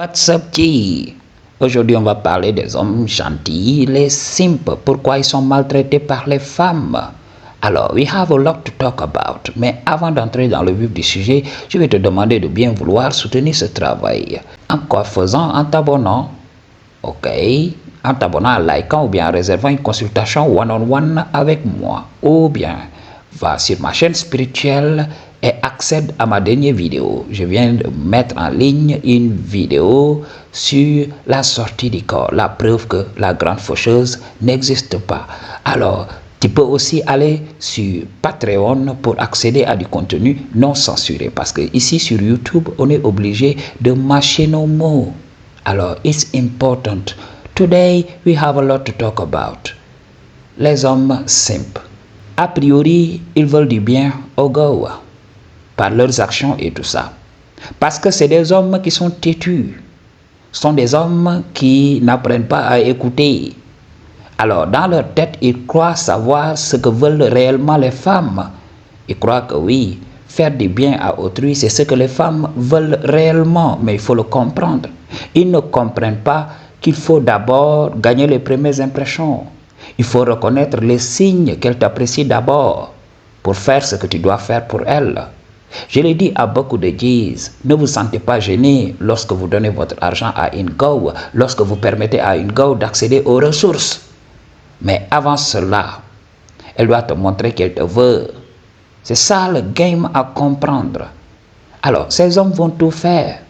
What's up, G? Aujourd'hui, on va parler des hommes gentils, les simples. Pourquoi ils sont maltraités par les femmes? Alors, we have a lot to talk about. Mais avant d'entrer dans le vif du sujet, je vais te demander de bien vouloir soutenir ce travail. En quoi faisant? En t'abonnant. Ok? En t'abonnant, en likant ou bien en réservant une consultation one-on-one avec moi. Ou bien, va sur ma chaîne spirituelle et accède à ma dernière vidéo. Je viens de mettre en ligne une vidéo sur la sortie du corps, la preuve que la grande faucheuse n'existe pas. Alors, tu peux aussi aller sur Patreon pour accéder à du contenu non censuré. Parce que ici sur YouTube, on est obligé de mâcher nos mots. Alors, it's important. Today, we have a lot to talk about. Les hommes simples. A priori, ils veulent du bien au gars par leurs actions et tout ça. Parce que c'est des hommes qui sont têtus. Ce sont des hommes qui n'apprennent pas à écouter. Alors, dans leur tête, ils croient savoir ce que veulent réellement les femmes. Ils croient que oui, faire du bien à autrui, c'est ce que les femmes veulent réellement. Mais il faut le comprendre. Ils ne comprennent pas qu'il faut d'abord gagner les premières impressions. Il faut reconnaître les signes qu'elle t'apprécie d'abord pour faire ce que tu dois faire pour elle. Je l'ai dit à beaucoup de G's, ne vous sentez pas gêné lorsque vous donnez votre argent à une go, lorsque vous permettez à une go d'accéder aux ressources. Mais avant cela, elle doit te montrer qu'elle te veut. C'est ça le game à comprendre. Alors, ces hommes vont tout faire,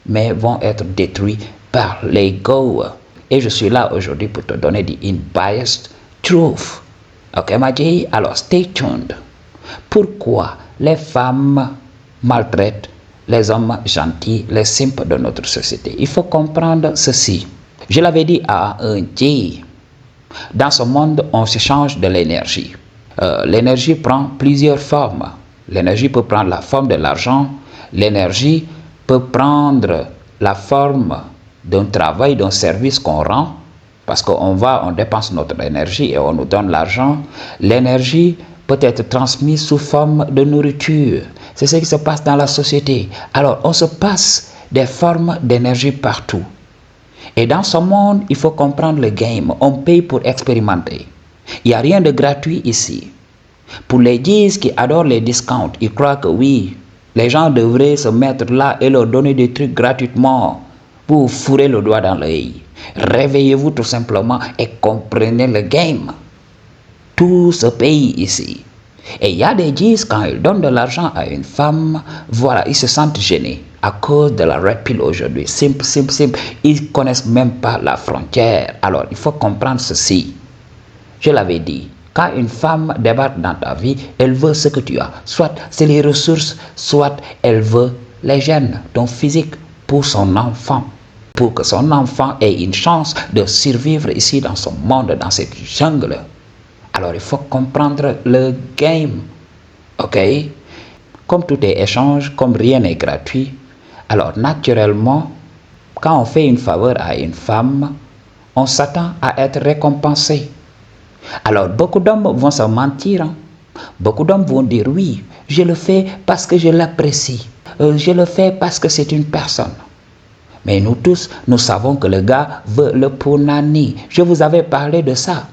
mais vont être détruits par l'ego. Et je suis là aujourd'hui pour te donner the unbiased truth. Ok, ma G? Alors, stay tuned. Pourquoi les femmes maltraitent les hommes gentils, les simples de notre société? Il faut comprendre ceci. Je l'avais dit à un G. Dans ce monde, on s'échange de l'énergie. L'énergie prend plusieurs formes. L'énergie peut prendre la forme de l'argent. L'énergie peut prendre la forme d'un travail, d'un service qu'on rend. Parce qu'on dépense notre énergie et on nous donne l'argent. L'énergie peut être transmise sous forme de nourriture. C'est ce qui se passe dans la société. Alors, on se passe des formes d'énergie partout. Et dans ce monde, il faut comprendre le game. On paye pour expérimenter. Il n'y a rien de gratuit ici. Pour les G's qui adorent les discounts, ils croient que oui, les gens devraient se mettre là et leur donner des trucs gratuitement. Vous fourrez le doigt dans l'œil. Réveillez-vous tout simplement et comprenez le game. Tout se paye ici. Et il y a des G's, quand ils donnent de l'argent à une femme, voilà, ils se sentent gênés à cause de la red pill aujourd'hui. Simple. Ils ne connaissent même pas la frontière. Alors, il faut comprendre ceci. Je l'avais dit, quand une femme débarque dans ta vie, elle veut ce que tu as. Soit c'est les ressources, soit elle veut les gènes, ton physique, pour son enfant. Pour que son enfant ait une chance de survivre ici dans ce monde, dans cette jungle. Alors, il faut comprendre le game. Ok? Comme tout est échange, comme rien n'est gratuit, alors naturellement, quand on fait une faveur à une femme, on s'attend à être récompensé. Alors, beaucoup d'hommes vont se mentir. Hein? Beaucoup d'hommes vont dire oui, je le fais parce que je l'apprécie. Je le fais parce que c'est une personne. Mais nous tous, nous savons que le gars veut le punani. Je vous avais parlé de ça.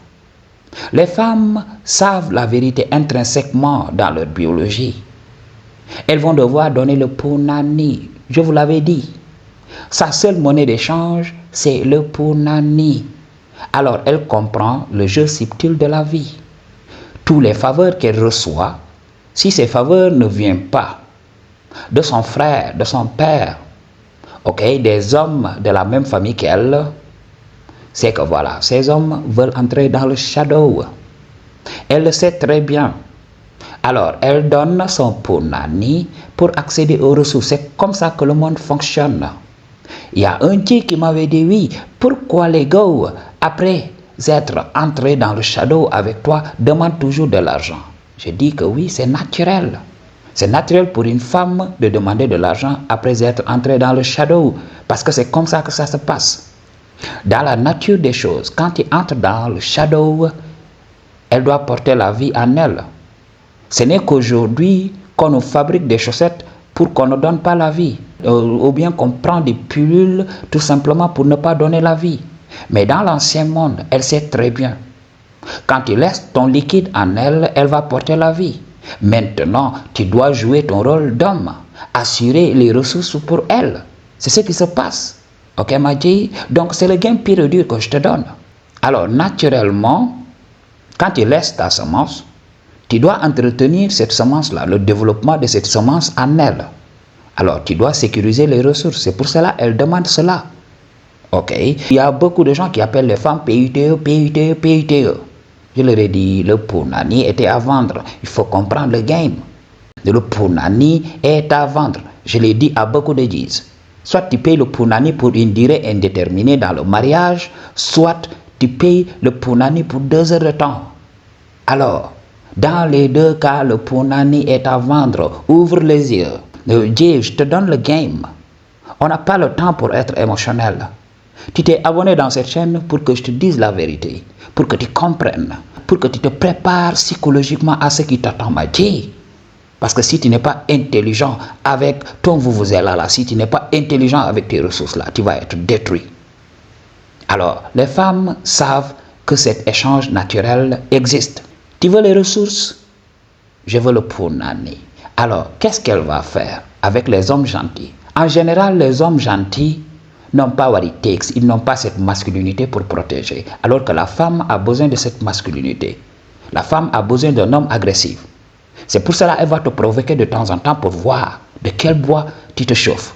Les femmes savent la vérité intrinsèquement dans leur biologie. Elles vont devoir donner le punani. Je vous l'avais dit. Sa seule monnaie d'échange, c'est le punani. Alors, elle comprend le jeu subtil de la vie. Tous les faveurs qu'elle reçoit, si ces faveurs ne viennent pas de son frère, de son père, des hommes de la même famille qu'elle, c'est que voilà, ces hommes veulent entrer dans le shadow. Elle le sait très bien. Alors, elle donne son punani pour accéder aux ressources. C'est comme ça que le monde fonctionne. Il y a un type qui m'avait dit oui, pourquoi les gars, après être entrés dans le shadow avec toi, demandent toujours de l'argent? Je dis que oui, c'est naturel. C'est naturel pour une femme de demander de l'argent après être entrée dans le shadow. Parce que c'est comme ça que ça se passe. Dans la nature des choses, quand tu entres dans le shadow, elle doit porter la vie en elle. Ce n'est qu'aujourd'hui qu'on nous fabrique des chaussettes pour qu'on ne donne pas la vie. Ou bien qu'on prend des pilules tout simplement pour ne pas donner la vie. Mais dans l'ancien monde, elle sait très bien. Quand tu laisses ton liquide en elle, elle va porter la vie. Maintenant, tu dois jouer ton rôle d'homme, assurer les ressources pour elle. C'est ce qui se passe. Ok, Madji? Donc, c'est le game pire et dur que je te donne. Alors, naturellement, quand tu laisses ta semence, tu dois entretenir cette semence-là, le développement de cette semence en elle. Alors, tu dois sécuriser les ressources. C'est pour cela qu'elle demande cela. Ok? Il y a beaucoup de gens qui appellent les femmes PUTE, PUTE, PUTE. Je leur ai dit, le punani était à vendre. Il faut comprendre le game. Le punani est à vendre. Je l'ai dit à beaucoup de gens. Soit tu payes le punani pour une durée indéterminée dans le mariage, soit tu payes le punani pour 2 heures de temps. Alors, dans les deux cas, le punani est à vendre. Ouvre les yeux. Dieu, je te donne le game. On n'a pas le temps pour être émotionnel. Tu t'es abonné dans cette chaîne pour que je te dise la vérité, pour que tu comprennes, pour que tu te prépares psychologiquement à ce qui t'attend, ma Dieu. Parce que si tu n'es pas intelligent avec ton vous-vous-là, si tu n'es pas intelligent avec tes ressources-là, tu vas être détruit. Alors, les femmes savent que cet échange naturel existe. Tu veux les ressources? Je veux le punani. Alors, qu'est-ce qu'elle va faire avec les hommes gentils? En général, les hommes gentils n'ont pas what it takes, ils n'ont pas cette masculinité pour protéger. Alors que la femme a besoin de cette masculinité. La femme a besoin d'un homme agressif. C'est pour cela qu'elle va te provoquer de temps en temps pour voir de quel bois tu te chauffes.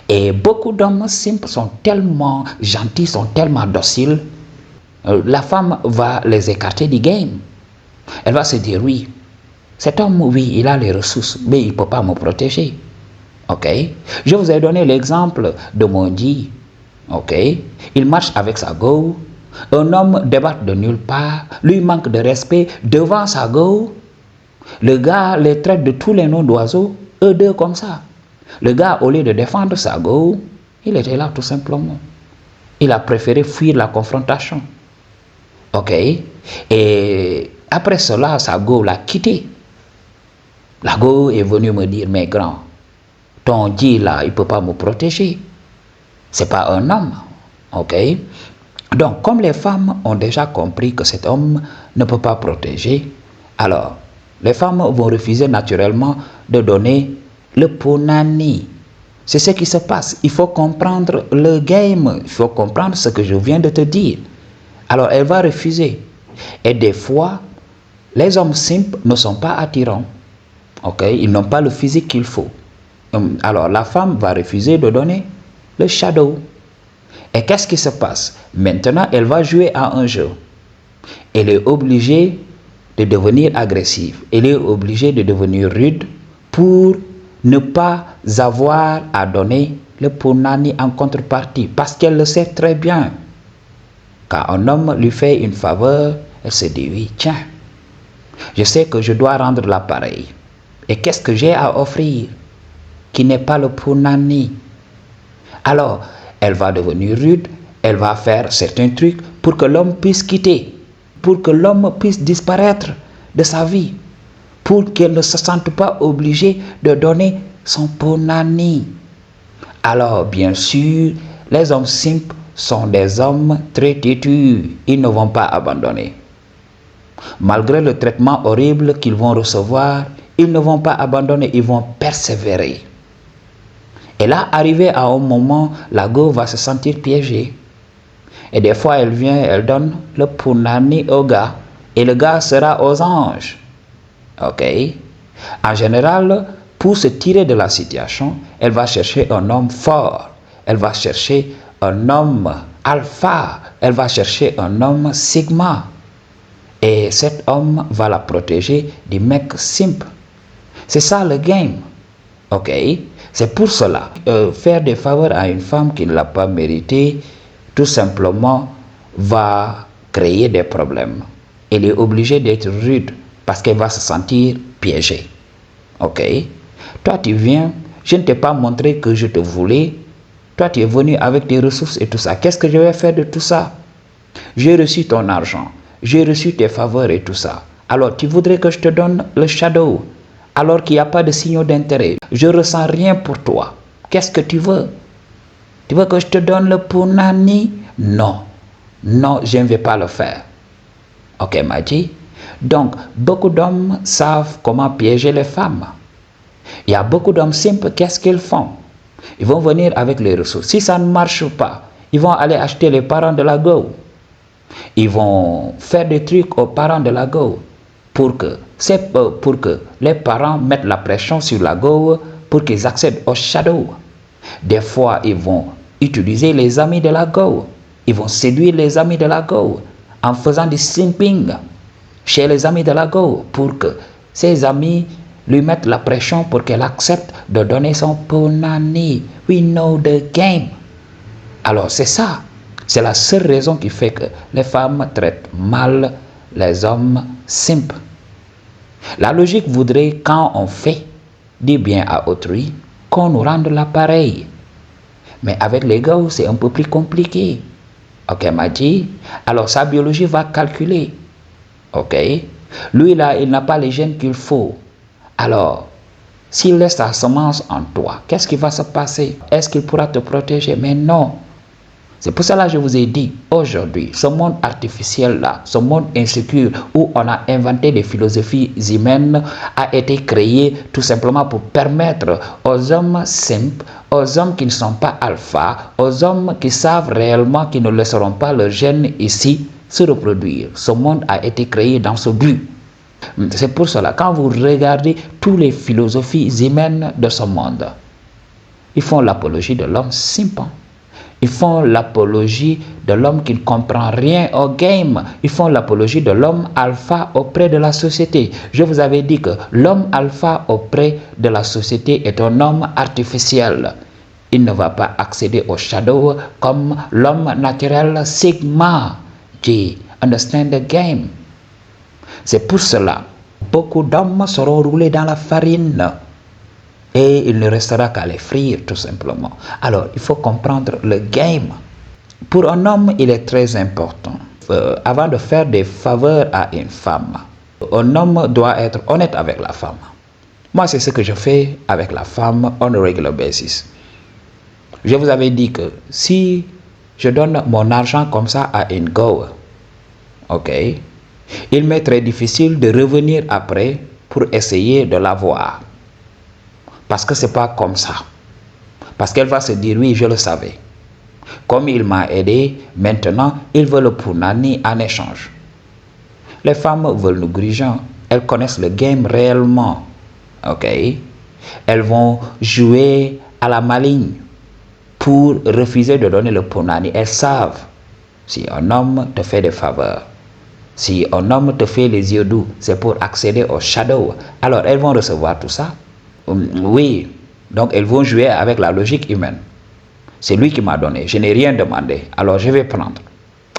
Et beaucoup d'hommes simples sont tellement gentils, sont tellement dociles. La femme va les écarter du game. Elle va se dire, oui, cet homme, oui, il a les ressources, mais il ne peut pas me protéger. Ok? Je vous ai donné l'exemple de Mondi. Ok? Il marche avec sa go. Un homme débarque de nulle part, lui manque de respect devant sa go. Le gars les traite de tous les noms d'oiseaux, eux deux comme ça. Le gars, au lieu de défendre sa go, il était là tout simplement. Il a préféré fuir la confrontation. Ok? Et après cela, sa go l'a quitté. La go est venue me dire, mais grand, ton Dieu là, il ne peut pas me protéger. Ce n'est pas un homme. Ok? Donc, comme les femmes ont déjà compris que cet homme ne peut pas protéger, alors, les femmes vont refuser naturellement de donner le punani. C'est ce qui se passe. Il faut comprendre le game. Il faut comprendre ce que je viens de te dire. Alors, elle va refuser. Et des fois, les hommes simples ne sont pas attirants. Ok? Ils n'ont pas le physique qu'il faut. Alors, la femme va refuser de donner le shadow. Et qu'est-ce qui se passe? Maintenant, elle va jouer à un jeu. Elle est obligée de devenir agressive. Elle est obligée de devenir rude pour ne pas avoir à donner le punani en contrepartie. Parce qu'elle le sait très bien. Quand un homme lui fait une faveur, elle se dit, oui, tiens, je sais que je dois rendre l'appareil. Et qu'est-ce que j'ai à offrir qui n'est pas le punani? Alors, elle va devenir rude, elle va faire certains trucs pour que l'homme puisse quitter, pour que l'homme puisse disparaître de sa vie, pour qu'elle ne se sente pas obligée de donner son punani. Alors, bien sûr, les hommes simples sont des hommes très têtus, ils ne vont pas abandonner. Malgré le traitement horrible qu'ils vont recevoir, ils ne vont pas abandonner, ils vont persévérer. Et là, arrivé à un moment, la go va se sentir piégée. Et des fois, elle vient, elle donne le punani au gars. Et le gars sera aux anges. Ok? En général, pour se tirer de la situation, elle va chercher un homme fort. Elle va chercher un homme alpha. Elle va chercher un homme sigma. Et cet homme va la protéger du mec simple. C'est ça le game. Ok? C'est pour cela, faire des faveurs à une femme qui ne l'a pas mérité, tout simplement, va créer des problèmes. Elle est obligée d'être rude parce qu'elle va se sentir piégée. Ok? Toi, tu viens, je ne t'ai pas montré que je te voulais. Toi, tu es venu avec tes ressources et tout ça. Qu'est-ce que je vais faire de tout ça? J'ai reçu ton argent. J'ai reçu tes faveurs et tout ça. Alors, tu voudrais que je te donne le shadow? alors qu'il n'y a pas de signaux d'intérêt. Je ne ressens rien pour toi. Qu'est-ce que tu veux? Tu veux que je te donne le punani? Non. Non, je ne vais pas le faire. Ok, Maji? Donc, beaucoup d'hommes savent comment piéger les femmes. Il y a beaucoup d'hommes simples, qu'est-ce qu'ils font? Ils vont venir avec les ressources. Si ça ne marche pas, ils vont aller acheter les parents de la go. Ils vont faire des trucs aux parents de la go pour que les parents mettent la pression sur la go pour qu'ils accèdent au shadow. Des fois, ils vont utiliser les amis de la go. Ils vont séduire les amis de la go en faisant du simping chez les amis de la go pour que ses amis lui mettent la pression pour qu'elle accepte de donner son punani. We know the game. Alors c'est ça. C'est la seule raison qui fait que les femmes traitent mal les hommes simples. La logique voudrait, quand on fait du bien à autrui, qu'on nous rende l'appareil. Mais avec les gars, c'est un peu plus compliqué. Ok, Maji? Alors sa biologie va calculer. Ok? Lui là, il n'a pas les gènes qu'il faut. Alors, s'il laisse sa semence en toi, qu'est-ce qui va se passer? Est-ce qu'il pourra te protéger? Mais non. C'est pour cela que je vous ai dit, aujourd'hui, ce monde artificiel-là, ce monde insécure où on a inventé des philosophies humaines, a été créé tout simplement pour permettre aux hommes simples, aux hommes qui ne sont pas alpha, aux hommes qui savent réellement qu'ils ne laisseront pas leur gène ici se reproduire. Ce monde a été créé dans ce but. C'est pour cela, quand vous regardez toutes les philosophies humaines de ce monde, ils font l'apologie de l'homme simple. Ils font l'apologie de l'homme qui ne comprend rien au game. Ils font l'apologie de l'homme alpha auprès de la société. Je vous avais dit que l'homme alpha auprès de la société est un homme artificiel. Il ne va pas accéder au shadow comme l'homme naturel Sigma. Do you understand the game? C'est pour cela, beaucoup d'hommes seront roulés dans la farine. Et il ne restera qu'à les frire tout simplement. Alors, il faut comprendre le game. Pour un homme, il est très important. Avant de faire des faveurs à une femme, un homme doit être honnête avec la femme. Moi, c'est ce que je fais avec la femme on a regular basis. Je vous avais dit que si je donne mon argent comme ça à une go, ok, il m'est très difficile de revenir après pour essayer de l'avoir. Parce que ce n'est pas comme ça. Parce qu'elle va se dire, oui, je le savais. Comme il m'a aidé, maintenant, il veut le punani en échange. Les femmes veulent nous griger. Elles connaissent le game réellement. Ok? Elles vont jouer à la maligne pour refuser de donner le punani. Elles savent. Si un homme te fait des faveurs, si un homme te fait les yeux doux, c'est pour accéder au shadow. Alors, elles vont recevoir tout ça. Oui, donc elles vont jouer avec la logique humaine. C'est lui qui m'a donné, je n'ai rien demandé, alors je vais prendre.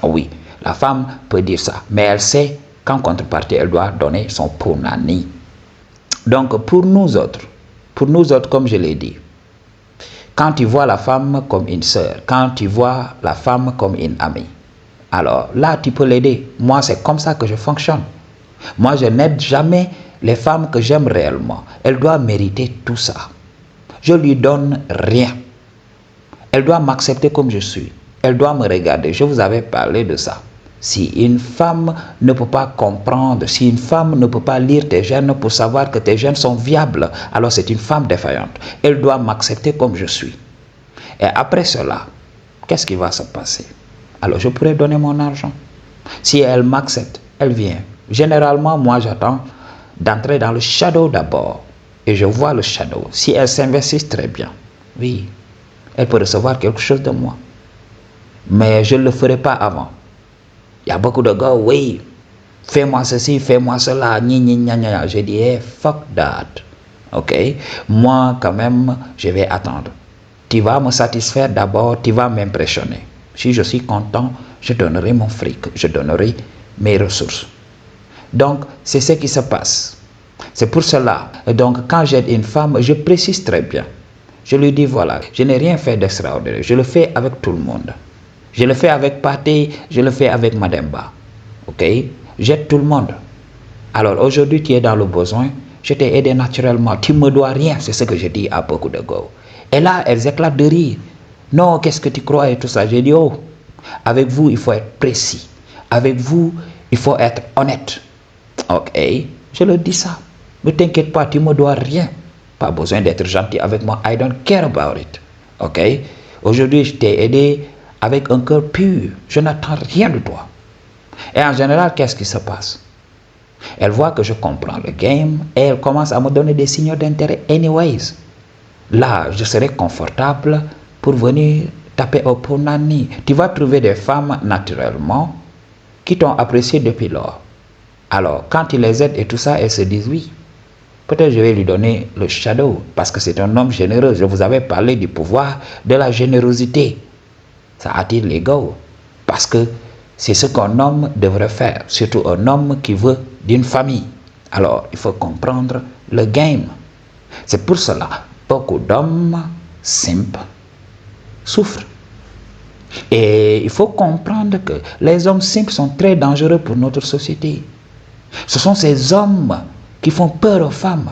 Oui, la femme peut dire ça, mais elle sait qu'en contrepartie, elle doit donner son punani. Donc pour nous autres, comme je l'ai dit, quand tu vois la femme comme une sœur, quand tu vois la femme comme une amie, alors là, tu peux l'aider. Moi, c'est comme ça que je fonctionne. Moi, je n'aide jamais les femmes que j'aime réellement. Elle doit mériter tout ça. Je lui donne rien. Elle doit m'accepter comme je suis. Elle doit me regarder. Je vous avais parlé de ça. Si une femme ne peut pas comprendre, si une femme ne peut pas lire tes gènes pour savoir que tes gènes sont viables, alors c'est une femme défaillante. Elle doit m'accepter comme je suis. Et après cela, qu'est-ce qui va se passer? Alors je pourrais donner mon argent. Si elle m'accepte, elle vient. Généralement, moi j'attends d'entrer dans le shadow d'abord. Et je vois le shadow. Si elle s'investit très bien, oui, elle peut recevoir quelque chose de moi. Mais je ne le ferai pas avant. Il y a beaucoup de gars, oui, fais-moi ceci, fais-moi cela, Je dis, hey, fuck that. Ok? Moi, quand même, je vais attendre. Tu vas me satisfaire d'abord, tu vas m'impressionner. Si je suis content, je donnerai mon fric, je donnerai mes ressources. Donc, c'est ce qui se passe. C'est pour cela. Donc, quand j'aide une femme, je précise très bien. Je lui dis, voilà, je n'ai rien fait d'extraordinaire. Je le fais avec tout le monde. Je le fais avec Pathé, je le fais avec Mademba. Ok? J'aide tout le monde. Alors, aujourd'hui, tu es dans le besoin. je t'ai aidé naturellement, tu me dois rien, c'est ce que je dis à beaucoup de go. Et là, elles éclatent de rire. Non, qu'est-ce que tu crois et tout ça. J'ai dit, oh, avec vous, il faut être précis. Avec vous, il faut être honnête. Ok, je leur dis ça. Ne t'inquiète pas, tu me dois rien. Pas besoin d'être gentil avec moi. I don't care about it. Ok, aujourd'hui, je t'ai aidé avec un cœur pur. Je n'attends rien de toi. Et en général, qu'est-ce qui se passe? Elle voit que je comprends le game et elle commence à me donner des signaux d'intérêt anyways. Là, je serai confortable pour venir taper au punani. Tu vas trouver des femmes naturellement qui t'ont apprécié depuis lors. Alors, quand tu les aides et tout ça, elles se disent oui. Peut-être je vais lui donner le shadow parce que c'est un homme généreux. Je vous avais parlé du pouvoir de la générosité. Ça attire l'ego parce que c'est ce qu'un homme devrait faire, surtout un homme qui veut d'une famille. Alors, il faut comprendre le game. C'est pour cela beaucoup d'hommes simples souffrent. Et il faut comprendre que les hommes simples sont très dangereux pour notre société. Ce sont ces hommes qui font peur aux femmes.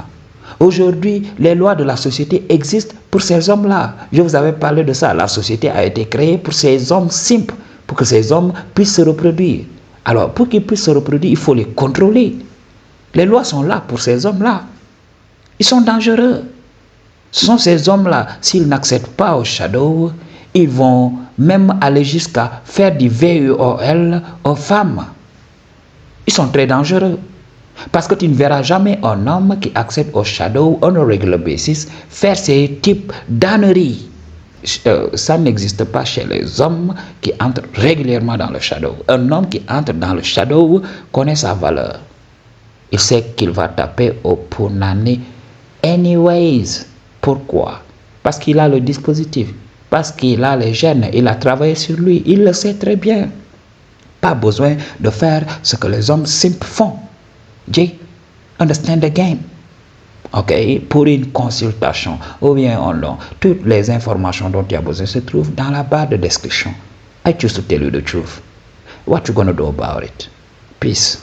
Aujourd'hui, les lois de la société existent pour ces hommes-là. Je vous avais parlé de ça. La société a été créée pour ces hommes simples, pour que ces hommes puissent se reproduire. Alors, pour qu'ils puissent se reproduire, il faut les contrôler. Les lois sont là pour ces hommes-là. Ils sont dangereux. Ce sont ces hommes-là, s'ils n'accèdent pas au shadow, ils vont même aller jusqu'à faire du VUOL aux femmes. Ils sont très dangereux. Parce que tu ne verras jamais un homme qui accède au shadow on a regular basis faire ces types d'âneries. Ça n'existe pas chez les hommes qui entrent régulièrement dans le shadow. Un homme qui entre dans le shadow connaît sa valeur. Il sait qu'il va taper au punani anyways. Pourquoi? Parce qu'il a le dispositif. Parce qu'il a les gènes. Il a travaillé sur lui. Il le sait très bien. Pas besoin de faire ce que les hommes simples font. Jay, understand the game. Ok, pour une consultation ou bien en long, toutes les informations dont tu as besoin se trouvent dans la barre de description. I choose to tell you the truth. What you gonna do about it? Peace.